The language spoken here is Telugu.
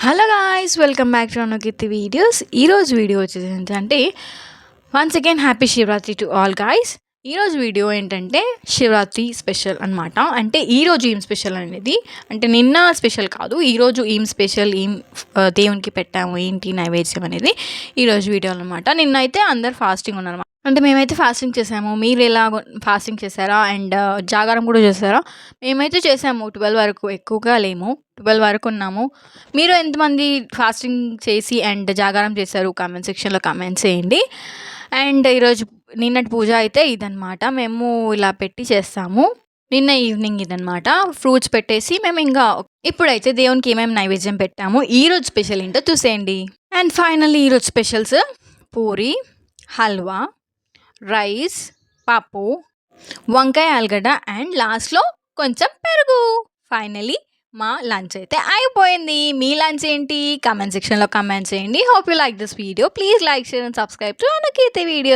Hello guys, welcome back to Anukeerthi videos. ఈరోజు వీడియో వచ్చేసి ఏంటంటే once again happy Shivaratri to all guys. ఈరోజు వీడియో ఏంటంటే శివరాత్రి స్పెషల్ అనమాట. అంటే ఈరోజు ఏం స్పెషల్ అనేది అంటే నిన్న స్పెషల్ కాదు, ఈరోజు ఏం స్పెషల్, ఏం దేవునికి పెట్టాము, ఏంటి నైవేద్యం అనేది ఈరోజు వీడియో అనమాట. నిన్న అయితే అందరు ఫాస్టింగ్ ఉన్నారు. అంటే మేమైతే ఫాస్టింగ్ చేసాము. మీరు ఎలా ఫాస్టింగ్ చేశారా అండ్ జాగారం కూడా చేశారా? మేమైతే చేసాము 12 వరకు, ఎక్కువగా లేము, 12 వరకు ఉన్నాము. మీరు ఎంతమంది ఫాస్టింగ్ చేసి అండ్ జాగారం చేశారు కామెంట్ సెక్షన్లో కామెంట్స్ చేయండి. అండ్ ఈరోజు నిన్నటి పూజ అయితే ఇదనమాట. మేము ఇలా పెట్టి చేస్తాము. నిన్న ఈవినింగ్ ఇదనమాట. ఫ్రూట్స్ పెట్టేసి మేము ఇంకా ఇప్పుడైతే దేవునికి ఏమేమి నైవేద్యం పెట్టాము, ఈరోజు స్పెషల్ ఏంటో చూసేయండి. అండ్ ఫైనల్లీ ఈరోజు స్పెషల్స్ పూరి, హల్వా, రైస్, పప్పు, వంకాయ ఆలుగడ్డ అండ్ లాస్ట్లో కొంచెం పెరుగు. ఫైనలీ మా లంచ్ అయితే అయిపోయింది. మీ లంచ్ ఏంటి కామెంట్ సెక్షన్లో కామెంట్ చేయండి. Hope you like this video. Please like, share and subscribe to Anukeerthi video.